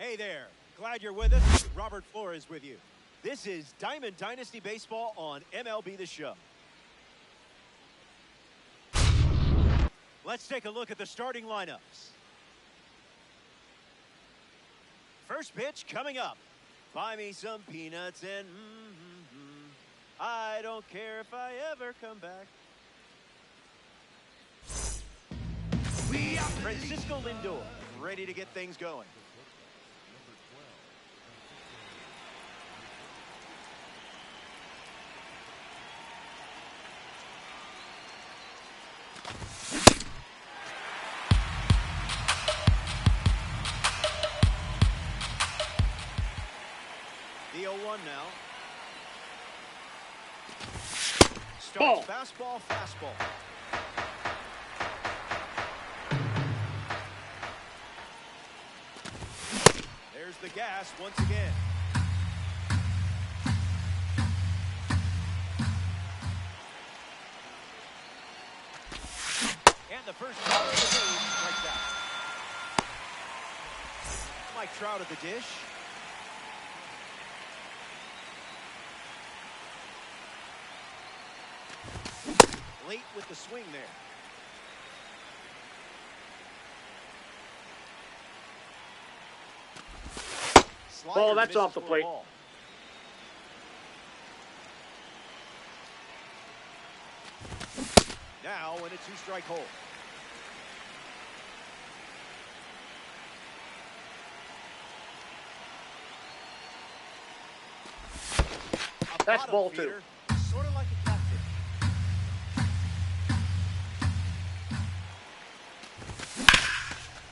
Hey there, glad you're with us. Robert Flores with you. This is Diamond Dynasty Baseball on MLB The Show. Let's take a look at the starting lineups. First pitch coming up. Buy me some peanuts and I don't care if I ever come back. Francisco Lindor, ready to get things going. The 0-1 now. Starts fastball, fastball. There's the gas once again. And the first batter of the game strikes out. Mike Trout at the dish. Late with the swing there. Oh, that's off the plate. Now in a two-strike hole. That's ball two. Sort of like a catfish.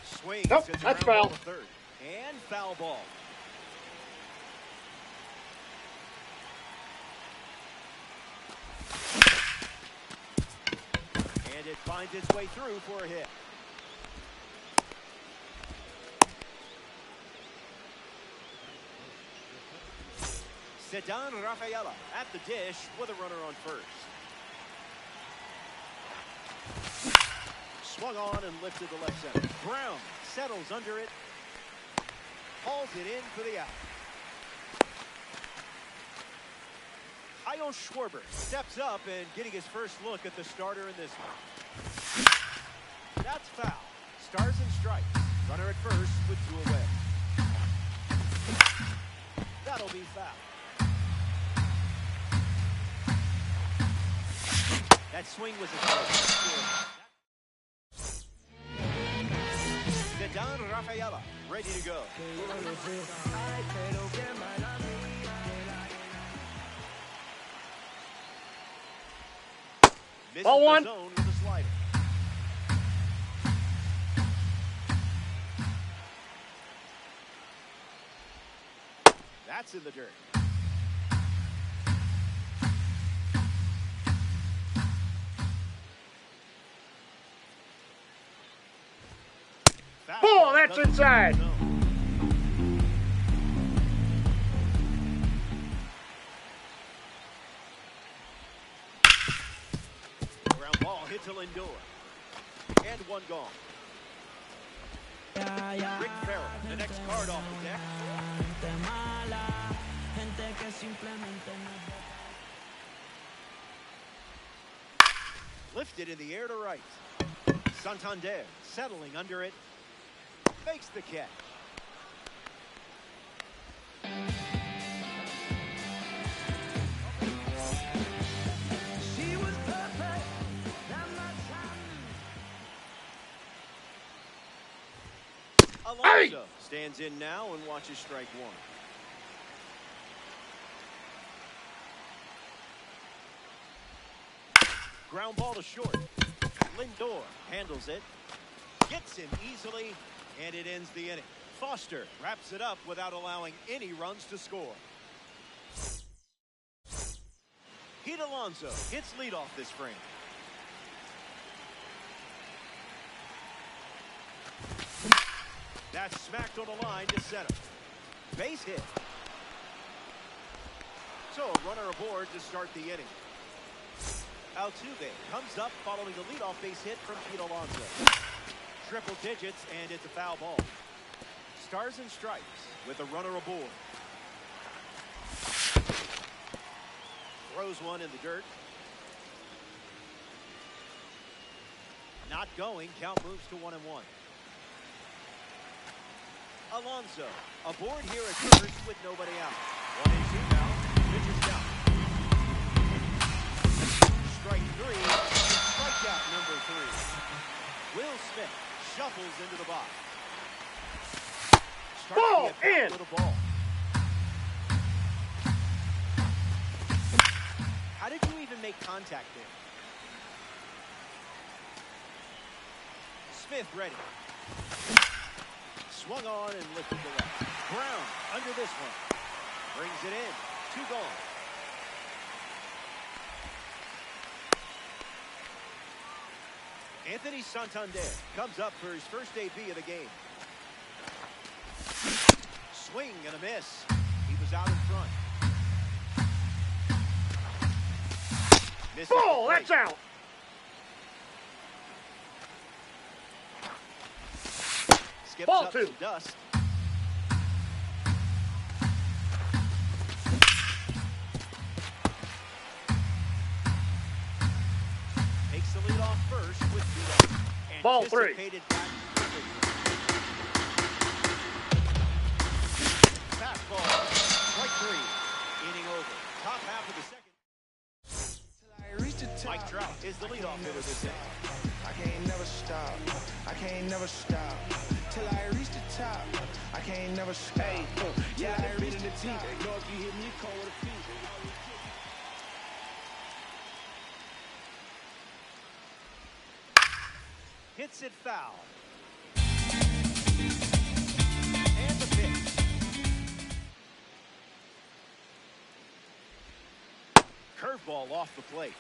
Swing. Nope, that's foul. Third. And foul ball. And it finds its way through for a hit. Sedan Rafaela at the dish with a runner on first. Swung on and lifted to left center. Brown settles under it. Hauls it in for the out. Ion Schwarber steps up and getting his first look at the starter in this one. That's foul. Stars and strikes. Runner at first with two away. That'll be foul. That swing was a strike. Sedan Rafaela ready to go. Ball one. Zone with a slider. That's in the dirt. Oh, that's inside. Ground ball hit to Lindor. And one gone. Rick Farrell, the next card off the deck. Lifted in the air to right. Santander settling under it. Makes the catch. She was perfect. Alonso stands in now and watches strike one. Ground ball to short. Lindor handles it. Gets him easily. And it ends the inning. Foster wraps it up without allowing any runs to score. Pete Alonso hits leadoff this frame. That's smacked on the line to center. Base hit. So a runner aboard to start the inning. Altuve comes up following the leadoff base hit from Pete Alonso. Triple digits, and it's a foul ball. Stars and stripes with a runner aboard. Throws one in the dirt. Not going. Count moves to 1-1. Alonso aboard here at first with nobody out. 1-2 now. Pitches down. Strike three. Strikeout number 3. Will Smith shuffles into the box. Ball in. With a ball. How did you even make contact there? Smith ready. Swung on and lifted the left. Brown under this one. Brings it in. 2 gone. Anthony Santander comes up for his first debut of the game. Swing and a miss. He was out in front. Ball, that's out. Skips Ball up 2. some dust. Takes the lead off first with 2 outs. Ball 3. Anticipated back quickly. Fastball. Strike 3. Inning over. Top half of the second. Mike Trout is the leadoff hitter this inning. I can't never stop. I can't never stop. Till I reach the top. I can't never stop. Hey, yeah, I reach the top. Know if you hit me cold with a piece. Hits it foul. And the pitch. Curveball off the plate.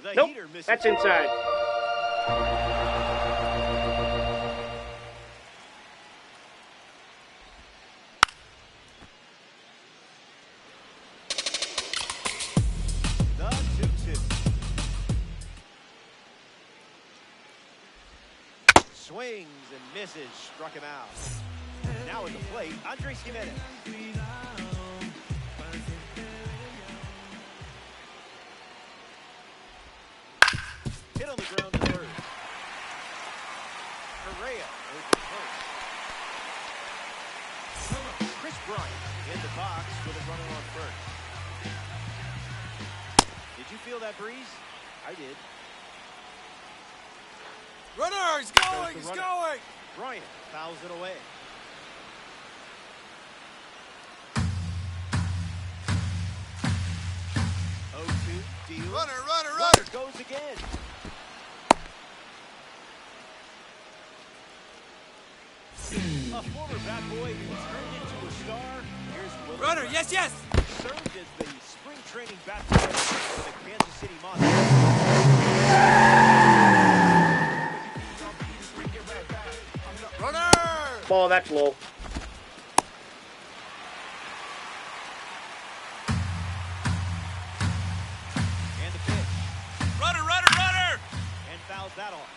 The Nope, heater misses. that's inside. The 2-2. Swings and misses. Struck him out. Now at the plate, Andres Jimenez. Hit on the ground to third. Correa over first. Chris Bryant in the box with a runner on first. Did you feel that breeze? I did. Runner, he's going, he's going. Bryant fouls it away. Deal. Runner. Goes again. A former bat boy who turned into a star. Here's Will. Runner, yes. Served as the spring training bat boy for the Kansas City Monsters. Runner. Ball, that's low. And the pitch. Runner. And fouls that on.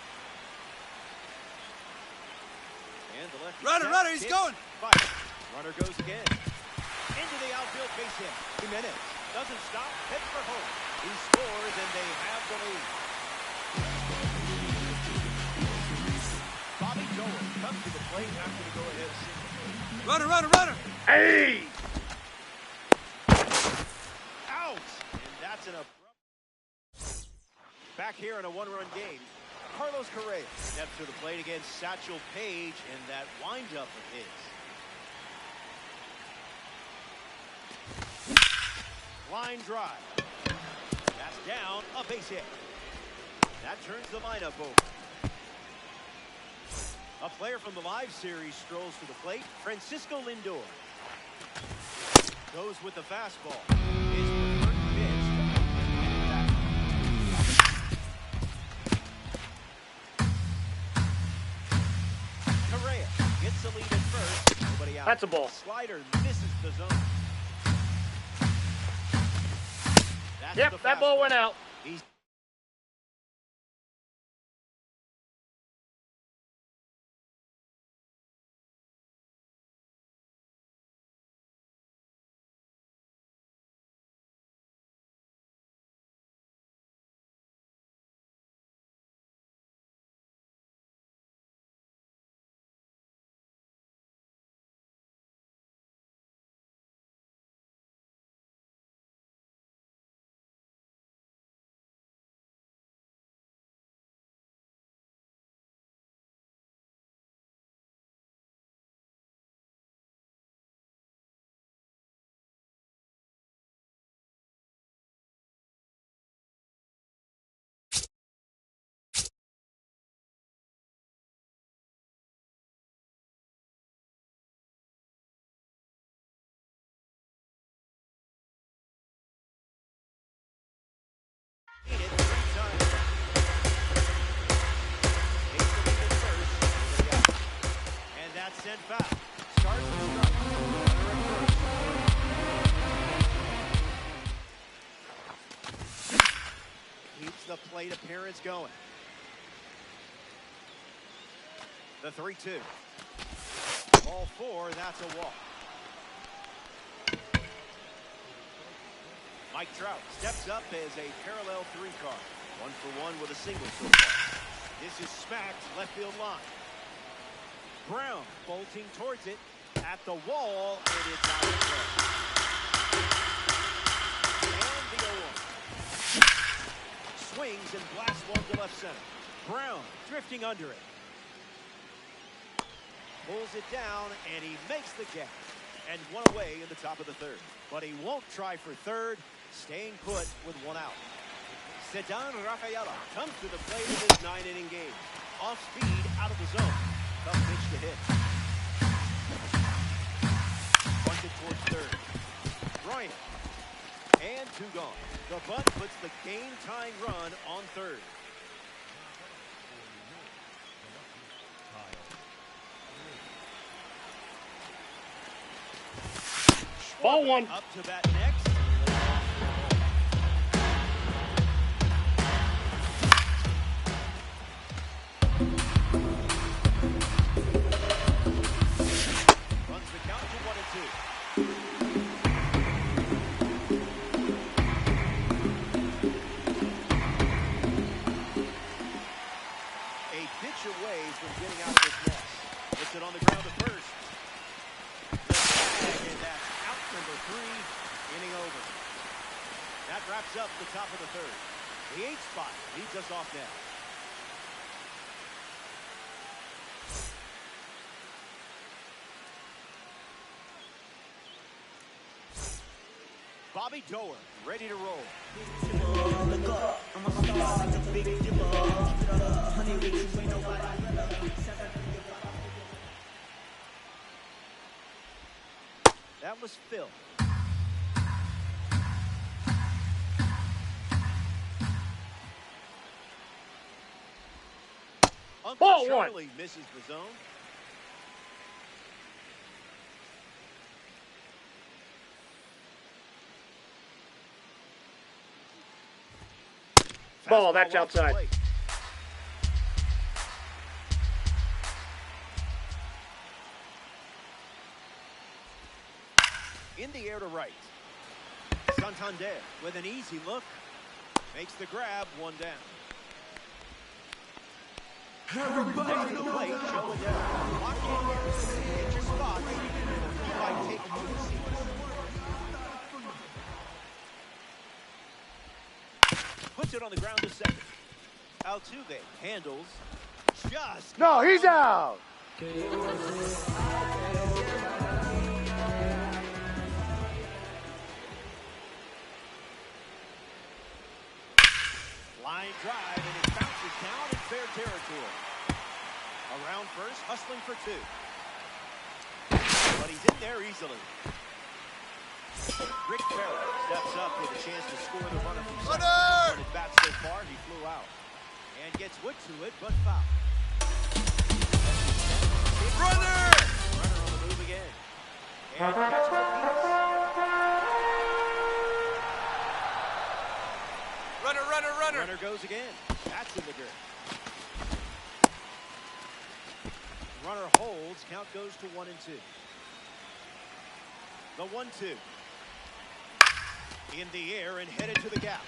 And the left. Runner, he's going. Fire. Runner goes again. Into the outfield base hit. Jimenez doesn't stop. Heads for home. He scores and they have the lead. Bobby Dolan comes to the plate after the go-ahead single. Runner. Hey! Out! And that's an abrupt. Back here in a one-run game. Carlos Correa steps to the plate against Satchel Paige in that windup of his. Line drive. That's down. A base hit. That turns the lineup over. A player from the live series strolls to the plate. Francisco Lindor goes with the fastball. His preferred pitch. Correa gets the lead at first. Nobody out. That's a ball. Slider misses the zone. That's Yep, that ball went out. He's seen it 3 times. Takes the lead at first. Nobody out. And that's sent foul. Stars and strikes. Runner at first. Keeps the plate appearance going. The 3-2. Ball 4, that's a walk. Mike Trout steps up as a parallel 3 card. 1 for 1 with a single so far. This is smacked left field line. Brown bolting towards it at the wall, and it's out of play. And the 0-1. Swings and blasts one to left center. Brown drifting under it. Pulls it down, and he makes the catch. And 1 away in the top of the 3rd. But he won't try for 3rd, staying put with 1 out. Ceddanne Rafaela comes to the plate in this 9-inning game. Off speed, out of the zone. Tough pitch to hit. Bunted towards 3rd. Bryant. And 2 gone. The bunt puts the game-tying run on 3rd. Ball 1. Up to bat next. Runs the count to 1 and 2. A pitch away from getting out of this mess. Puts it on the ground at first. And that's out number 3, inning over. That wraps up the top of the 3rd. The 8th spot leads us off now. Bobby Doer ready to roll. That was Phil. Uncle Ball 1. Charlie misses the zone. Ball, that's Fastball off the outside. plate. In the air to right. Santander with an easy look. Makes the grab, 1 down. Next to the plate, Joe Adele. Lock in here. Get your spot. Or he might take you to the seat. Puts it on the ground to 2nd. Altuve handles. Just. No, he's out. Line drive, and it bounces down in fair territory. Around first, hustling for 2. But he's in there easily. Rick Barrett steps up with a chance to score the runner from second. Runner! When it bats so far, he flew out. And gets wood to it, but foul. Runner! Runner on the move again. And catch the piece. Runner, runner, runner. Runner goes again. That's in the dirt. Runner holds. Count goes to 1-2. The 1-2. In the air and headed to the gap.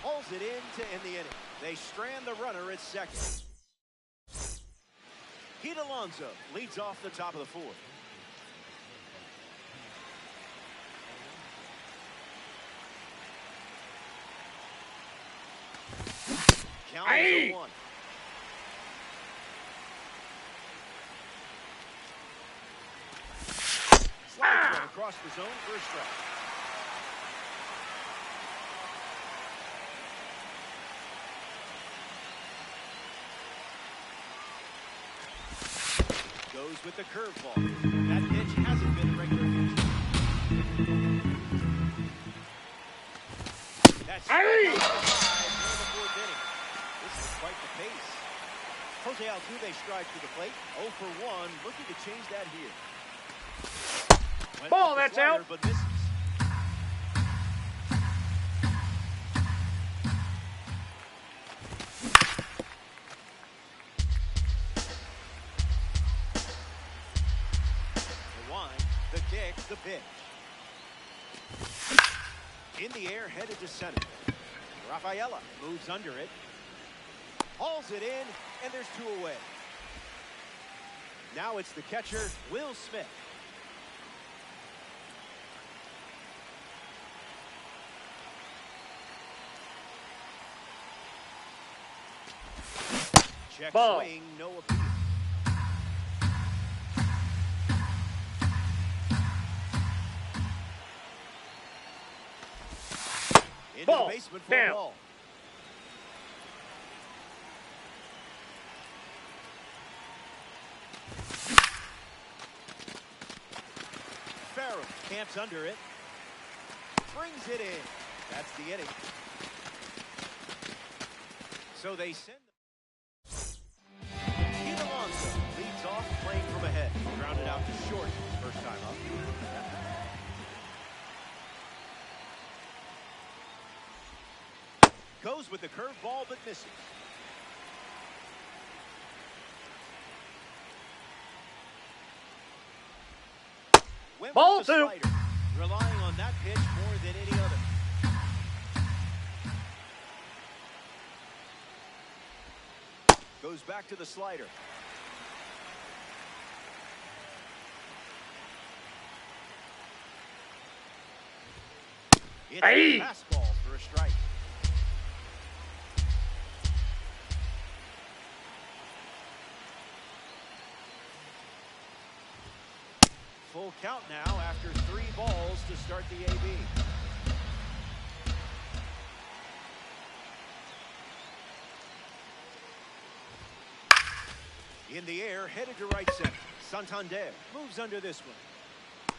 Pulls it in to end the inning. They strand the runner at second. Pete Alonso leads off the top of the fourth. Count is 1. Slide throw across the zone for a strike. Goes with the curveball. That pitch hasn't been a regular pitch. That's the 4th inning. This is quite the pace. Jose Altuve strides to the plate. 0 for 1, looking to change that here. Went Ball, with the that's slider, out. but misses. The kick, the pitch. In the air, headed to center. Rafaela moves under it. Hauls it in, and there's 2 away. Now it's the catcher, Will Smith. Check Ball. swing, no appeal. Into Ball. the basement for Down. a ball. Farrell camps under it. Brings it in. That's the inning. So they send. Pete Alonso leads off playing from ahead. Grounded out to short first time up. Goes with the curveball, but misses. Went Ball with the 2. slider, relying on that pitch more than any other. Goes back to the slider. It's Aye. a fastball for a strike. Full count now after 3 balls to start the AB. In the air, headed to right center. Santander moves under this one.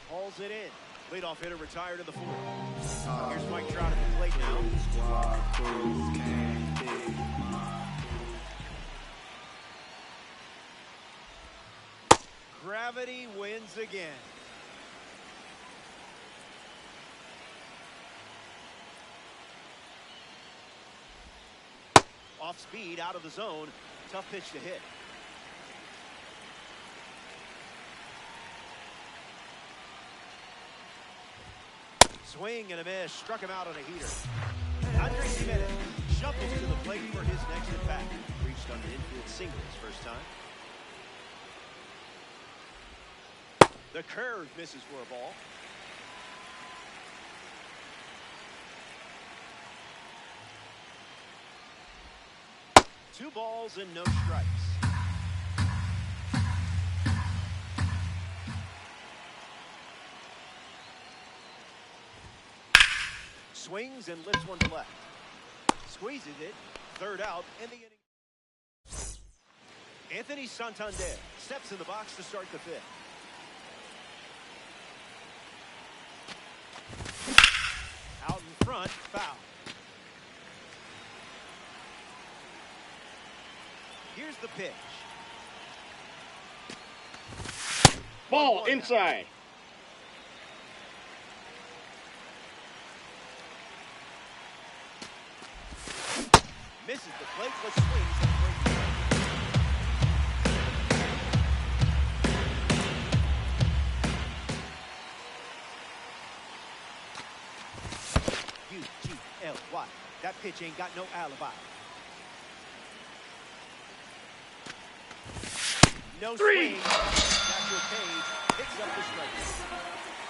Hauls it in. Leadoff hitter retired to the 4th. Here's Mike Trout at the plate now. Gravity wins again. Off speed, out of the zone. Tough pitch to hit. Swing and a miss. Struck him out on a heater. Andre Jimenez shuffles to the plate for his next at bat. Reached on the infield singles first time. The curve misses for a ball. Two balls and no strikes. Swings and lifts one to left. Squeezes it. Third out in the inning. Anthony Santander steps in the box to start the 5th. Out in front, foul. Here's the pitch. Ball 1-1 inside. Misses the plate, but swings and brings it. U-G-L-Y. That pitch ain't got no alibi. No swing. Natural Cage picks up the strike.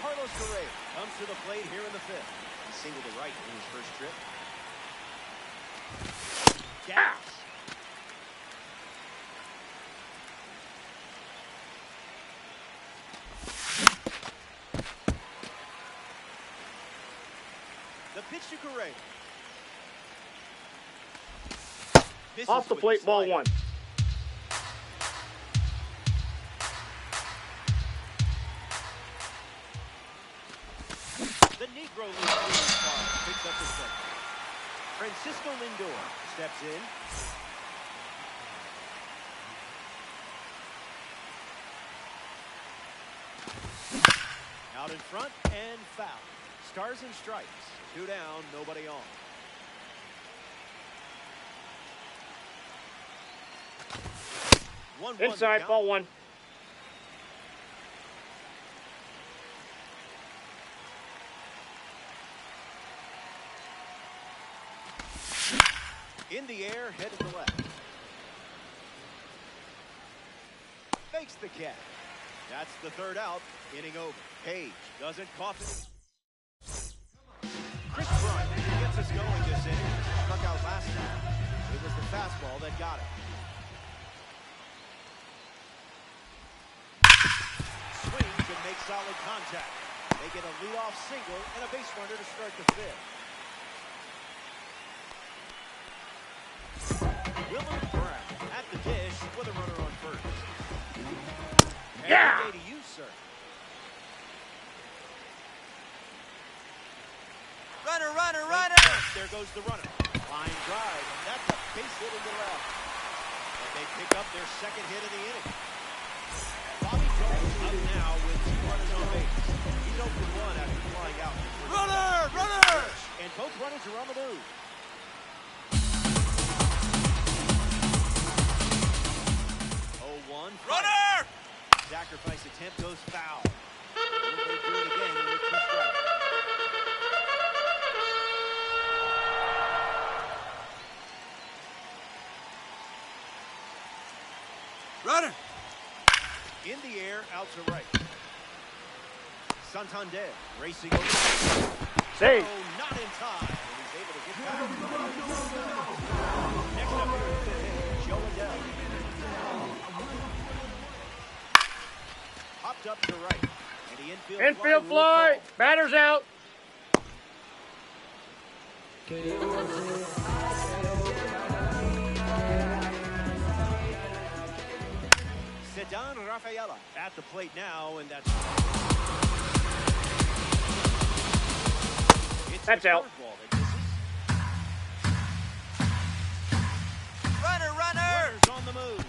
Carlos Correa comes to the plate here in the fifth. He singled to right in his first trip. Gas. The pitch to Correa. Off the plate, ball one. The Negro League picks up the strike. Francisco Lindor steps in. Out in front and foul. Stars and strikes. 2 down, nobody on. Inside, ball one. In the air, head to the left. Fakes the catch. That's the third out. Inning over. Page doesn't cough it. Chris Bryant gets us going this inning. Struck out last time. It was the fastball that got him. Swings and makes solid contact. They get a leadoff single and a base runner to start the fifth. Willard Brown at the dish with a runner on first. And yeah! good day to you, sir. Runner, runner, runner! There goes the runner. Line drive, and that's a base hit into left. And they pick up their second hit of the inning. Bobby Jones up now with 2 runners on base. He's 0 for 1 after flying out. Runner, runner! And both runners are on the move. 0-1. Runner! Sacrifice attempt goes foul. Will they do it again with 2 strikes? Runner! In the air, out to right. Santander racing over. Save. Oh, not in time. And he's able to get back. Next up here is the hitter, Joe Adele. Popped up to right. And the Infield fly. Batter's out. Cedar Rafaela at the plate now, and that's out. Runner, runner! Runners on the move.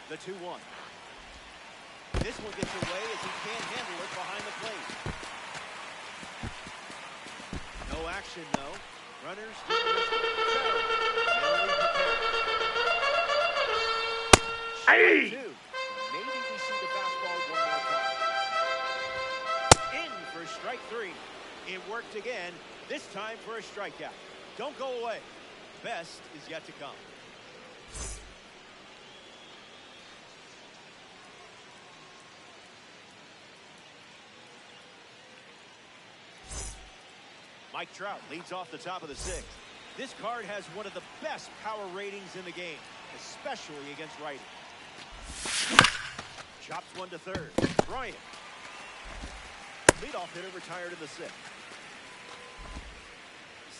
The 2-1. This one gets away as he can't handle it behind the plate. No action, though. Runners get the mentally prepared. Hey! 2. Maybe we see the fastball one more time. In for strike 3. It worked again, this time for a strikeout. Don't go away. Best is yet to come. Mike Trout leads off the top of the 6th. This card has one of the best power ratings in the game, especially against righty. Chops one to third. Bryant. Leadoff hitter retired in the 6th.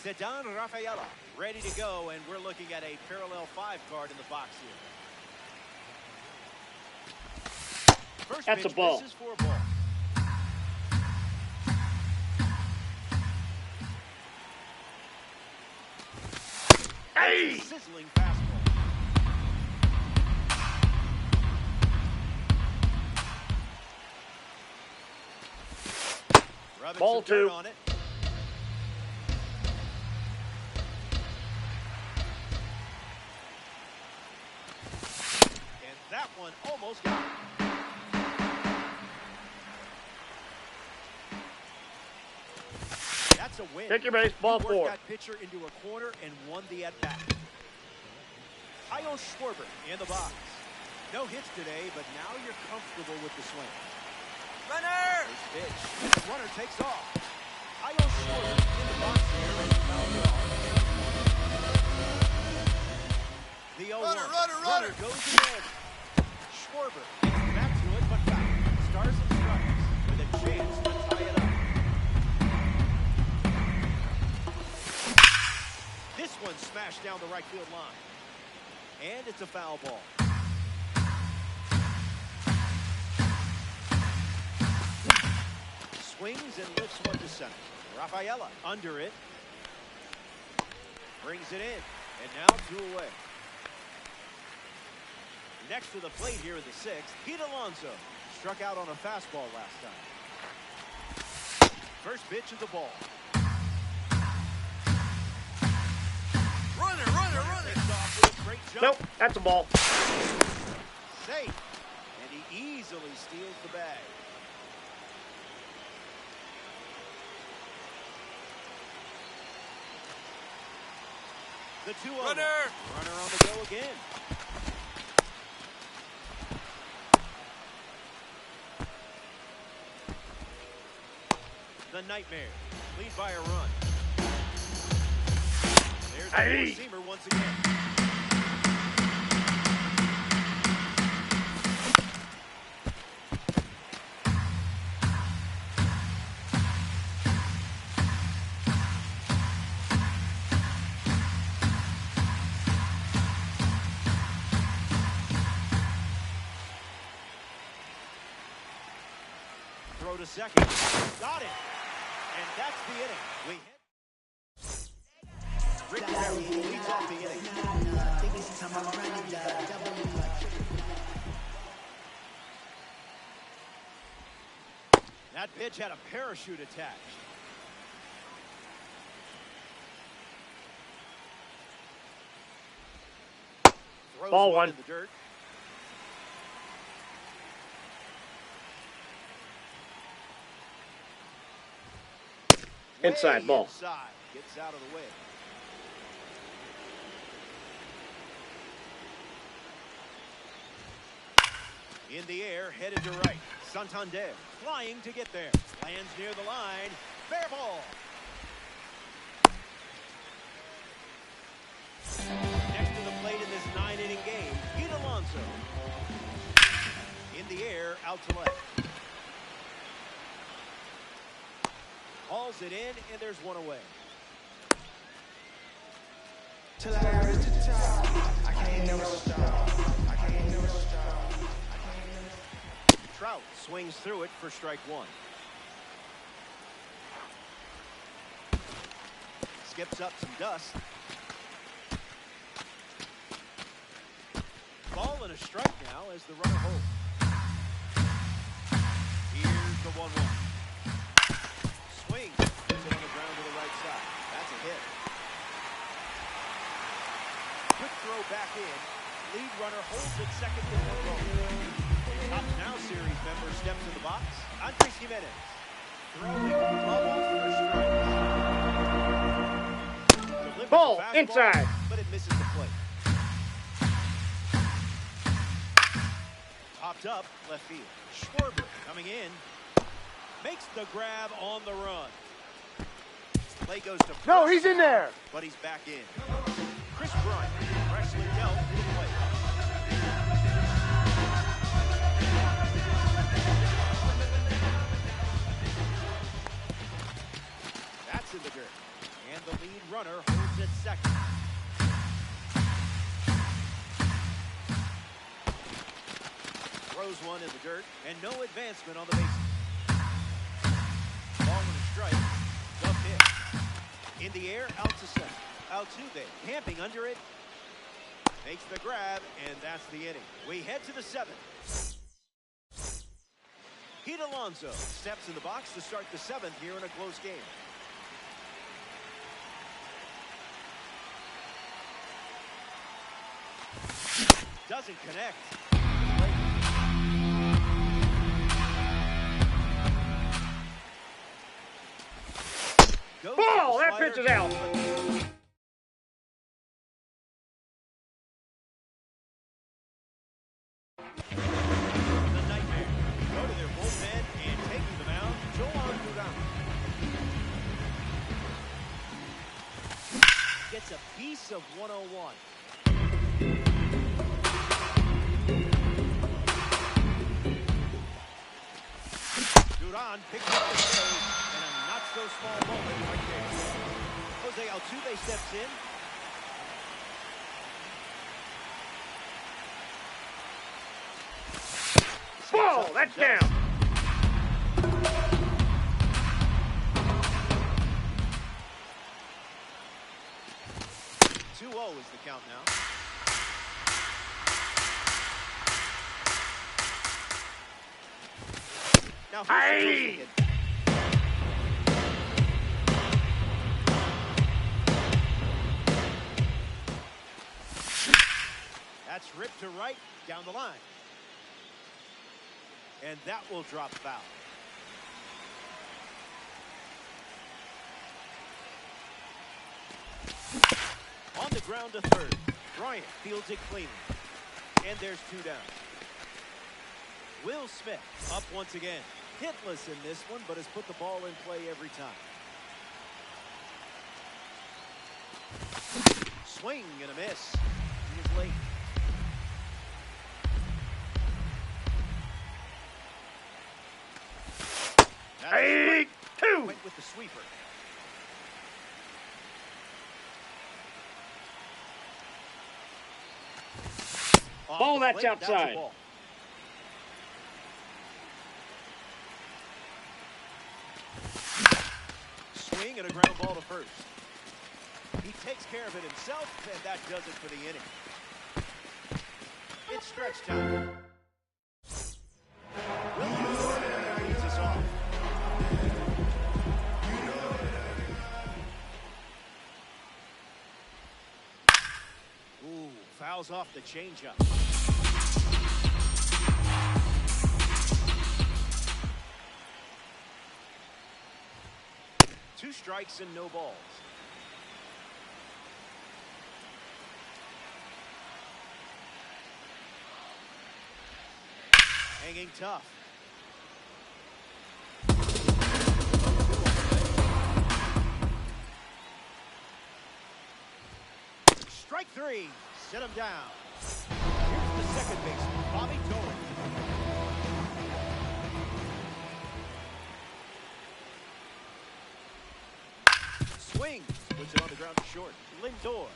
Cedar Rafaela ready to go, and we're looking at a parallel 5 card in the box here. First That's pitch, a ball. misses for a ball. Hey! Sizzling fastball. Rubbing Ball some dirt 2. on it. And that one almost got it. That's a win. Take your base. Ball You 4. worked that pitcher into a corner and won the at-bat. Kyle Schwarber in the box. No hits today, but now you're comfortable with the swing. Runner! First pitch. The runner takes off. Kyle Schwarber in the box here and fouled it off. The 0-1. Runner. Goes again. Schwarber gets back to it, but foul. Stars and strikes with a chance to tie it up. This one smashed down the right field line. And it's a foul ball. Swings and lifts one to center. Rafaela under it. Brings it in. And now 2 away. Next to the plate here in the 6th, Pete Alonso struck out on a fastball last time. First pitch of the ball. Runner. Takes off with a great jump. Nope, that's a ball. Safe. And he easily steals the bag. The 2-0. Runner On the go again. The Nightmare lead by a run. There's the Hey. four-seamer once again. Throw to second. Got it. And that's the inning. We hit. Ricky Barry leads off the inning. That pitch had a parachute attached. Throws Ball one 1. in the dirt. Inside Way ball. Inside. Gets out of the way. In the air, headed to right. Santander flying to get there. Lands near the line. Fair ball. Next to the plate in this 9-inning game, Pete Alonso. In the air, out to left. Hauls it in, and there's one away. Till I reach the top, I can't never stop. I can't never stop. Trout swings through it for strike 1. Skips up some dust. Ball and a strike now as the runner holds. Here's the 1-1. Swing. Puts it on the ground to the right side. That's a hit. Quick throw back in. Lead runner holds it second with no goal. Top Now series member steps in the box. Andres Jimenez. Throwing bubble for strike. Delivers Ball the fastball, inside. but it misses the plate. Popped up left field. Schwarber coming in. Makes the grab on the run. Play goes to first. No, he's in there. But he's back in. Chris Bryant freshly dealt to the plate. That's in the dirt. And the lead runner holds it second. Throws one in the dirt, and no advancement on the bases. Ball and a strike. Tough hit. In the air, out to center. Altuve camping under it. Makes the grab, and that's the inning. We head to the 7th. Pete Alonso steps in the box to start the 7th here in a close game. Doesn't connect. Ball! That pitch is out. The nightmare. Go to their bullpen and taking the mound, Joan Duran. Gets a piece of 101. Duran picks up the save and a not-so-small moment right there. Jose Altuve steps in. Ball! That's down. Two 2-0 is the count now. Now Hey! That's ripped to right, down the line. And that will drop foul. On the ground to third. Bryant fields it cleanly. And there's 2 down. Will Smith up once again. Hitless in this one, but has put the ball in play every time. Swing and a miss. He was late. Hey, 2. Went with the sweeper. Ball, that's outside. Ball. Swing and a ground ball to first. He takes care of it himself, and that does it for the inning. It's stretch time. Williams leads us off. Ooh, fouls off the changeup. 2 strikes and no balls. Hanging tough. Strike 3. Set him down. Here's the second baseman, Bobby Dolan. Swing. Puts it on the ground to short. Lindor.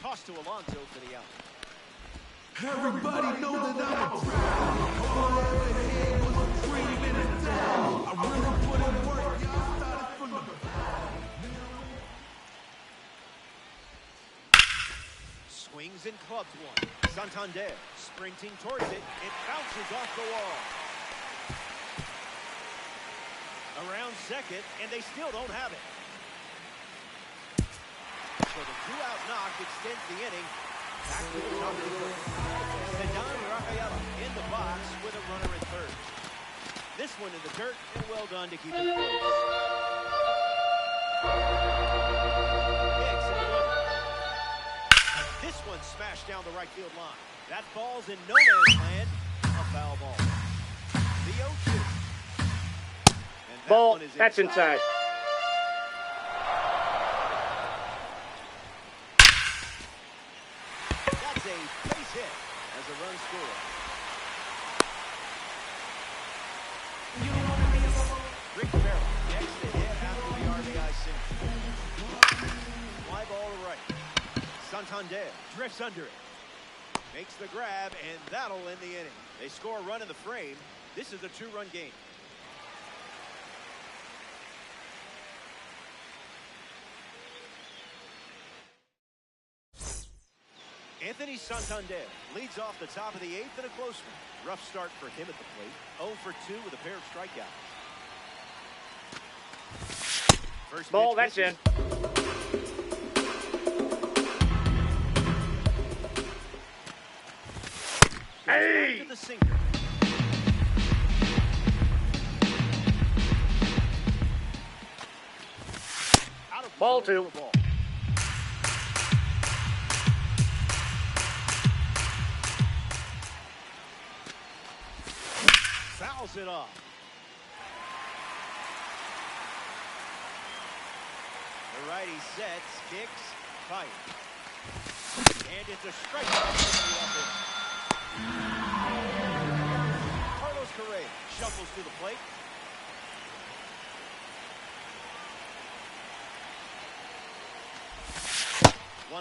Toss to Alonso for the out. Everybody know that I'm a proud. All I ever had was a dream and a doubt. I really put in work. Y'all started from the back. Swings and clubs one. Santander sprinting towards it. It bounces off the wall. Around second, and they still don't have it. So the 2-out knock extends the inning. Back to the top of the order. Ceddanne Rafaela in the box with a runner at third. This one in the dirt, and well done to keep it close. Hicks in the middle. This one smashed down the right field line. That ball's in no man's land. A foul ball. The 0-2. And that Ball, one is that's inside. That's a base hit as a run scored. Rick Barrel next to hit after the RBI single. Fly ball to right. Santander drifts under it. Makes the grab, and that'll end the inning. They score a run in the frame. This is a 2-run game. Anthony Santander leads off the top of the 8th in a close one. Rough start for him at the plate. 0 for 2 with a pair of strikeouts. First Ball, pitch that's in. Hey! To the sinker. Out of Ball control 2. for ball. Fouls it off. The righty sets, kicks, fires. And it's a strikeout. Carlos Correa shuffles to the plate.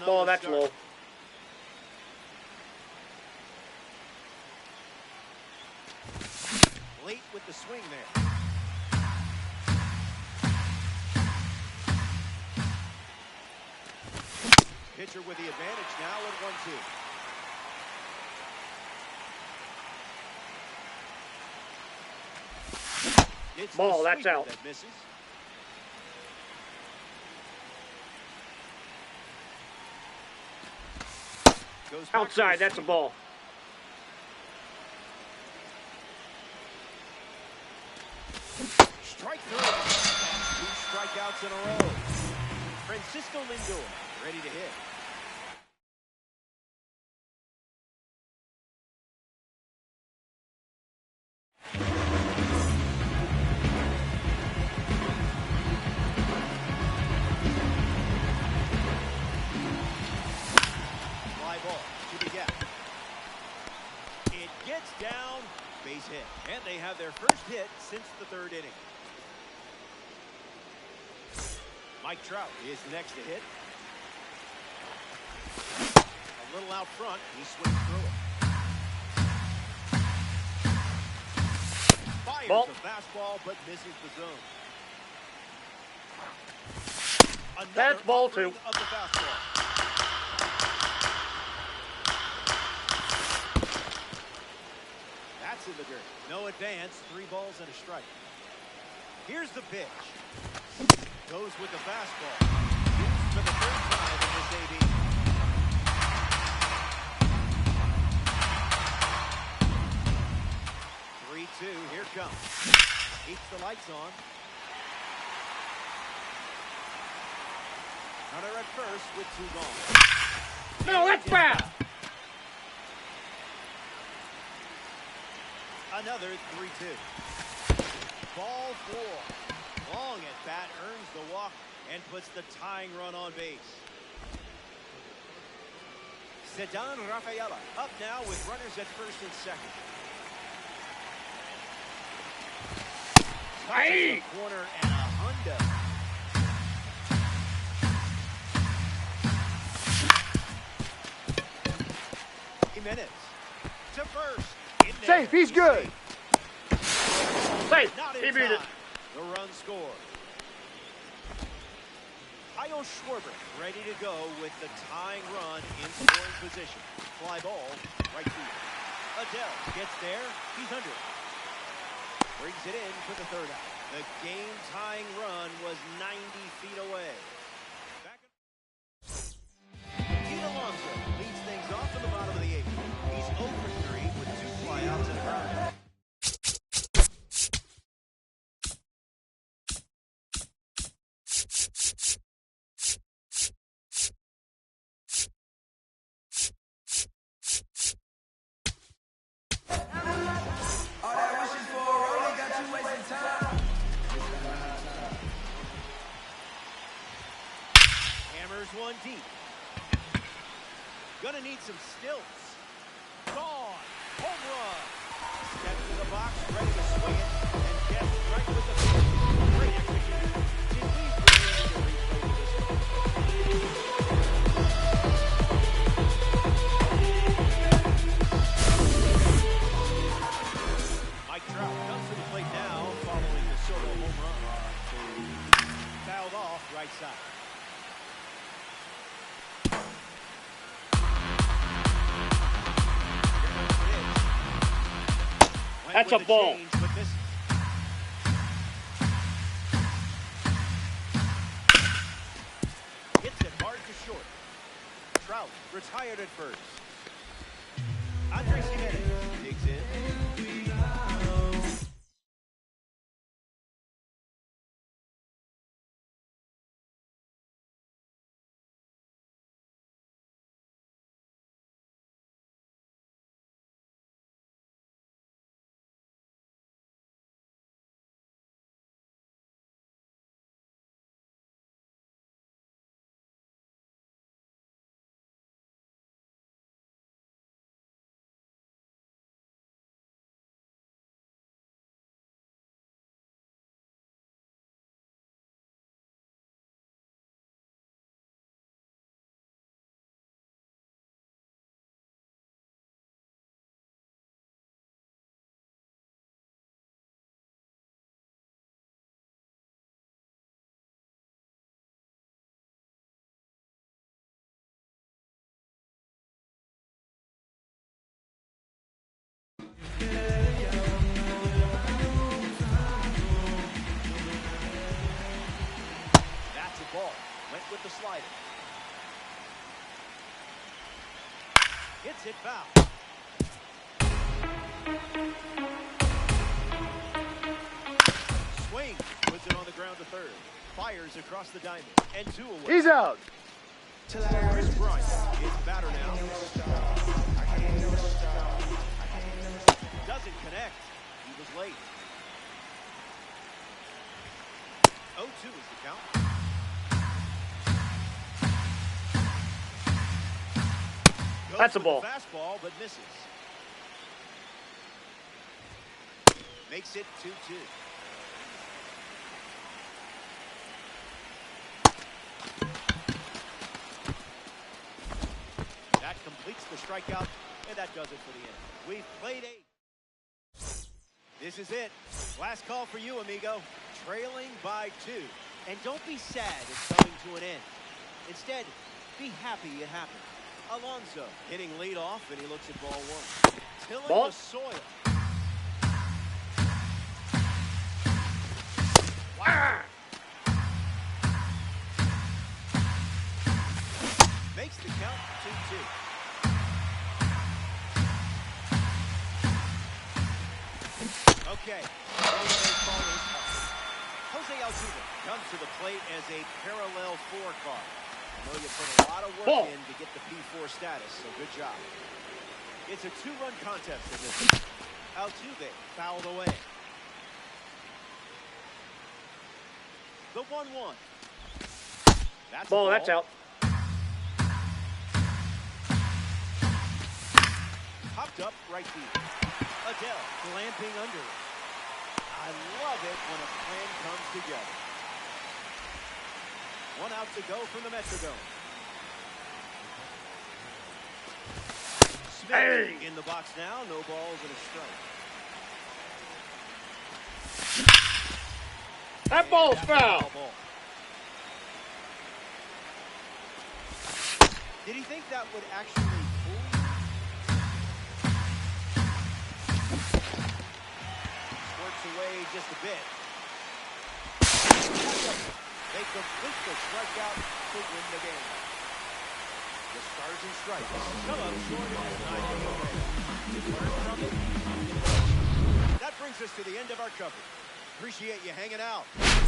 Ball, that's low. Late with the swing there. Pitcher with the advantage now at 1-2. It's Ball, the that's sweeper out. that misses. Goes back to Outside, the that's a sweeper. ball. Strike 3. 2 strikeouts in a row. Francisco Lindor ready to hit. Fly ball to the gap. It gets down, base hit. And they have their first hit since the 3rd inning. Mike Trout is next to hit. A little out front, he swings through it. Fires Ball. a fastball, but misses the zone. Another That's ball 2. offering of the fastball. That's in the dirt. No advance, 3 balls and a strike. Here's the pitch. Goes with the fastball. Used for the 3rd time in this AB. Here comes. Keeps the lights on. Runner at first with 2 gone. No, that's foul. Another 3-2. Ball 4. Long at bat, earns the walk and puts the tying run on base. Ceddanne Rafaela up now with runners at first and second. Hey! The corner and a hundo. Jimenez to first. In there. Safe, he's good. Safe. Not in He beat it. time. The run scored. Kyle Schwarber ready to go with the tying run in scoring position. Fly ball, right field. Adele gets there. He's under it. Brings it in for the 3rd out. The game-tying run was 90 feet away. Pete Alonso leads things off in the bottom of the 8th. He's 0 for 3 with 2 flyouts and a ground. All that wishes for a rolling got you wasting time. Hammers one deep. Gonna need some stilts. Gone. Home run. Step to the box, ready to swing it, and gets right with the pitch. Great execution. Did we bring in the replay to this one? Mike Trout comes to the plate now following the Soto home run. Fouled off right side. That's with a ball. change, but misses. Hits it hard to short. Trout retired at first. Andres Jimenez digs in. That's a ball. Went with the slider. Hits it foul. Swing. Puts it on the ground to third. Fires across the diamond. And 2 away. He's out. Chris Bryant is batter now. Doesn't connect. He was late. 0-2 is the count. Goes That's a with ball. the fastball, but misses. Makes it 2-2. That completes the strikeout, and that does it for the inning. We've played 8. This is it. Last call for you, amigo. Trailing by 2. And don't be sad it's coming to an end. Instead, be happy it happened. Alonso hitting lead off, and he looks at ball 1. Tilling Ball. the soil. Ah! Makes the count 2-2. Okay. Jose Altuve comes to the plate as a parallel 4 card. I know you put a lot of work Ball. in to get the P4 status, so good job. It's a 2-run contest in this one. Altuve fouled away. The 1-1. That's Ball, that's out. Popped up right field. Adele glamping under it. I love it when a plan comes together. 1 out to go from the Metrodome. Smith Hey! in the box now. No balls and a strike. That ball's And foul. ball. Did he think that would actually fool you? Squirts away just a bit. They complete the strikeout to win the game. The Stars and Stripes come up short in this 9-game away. Learn from it. That brings us to the end of our coverage. Appreciate you hanging out.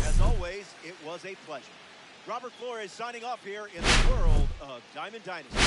As always, it was a pleasure. Robert Flores signing off here in the world of Diamond Dynasty.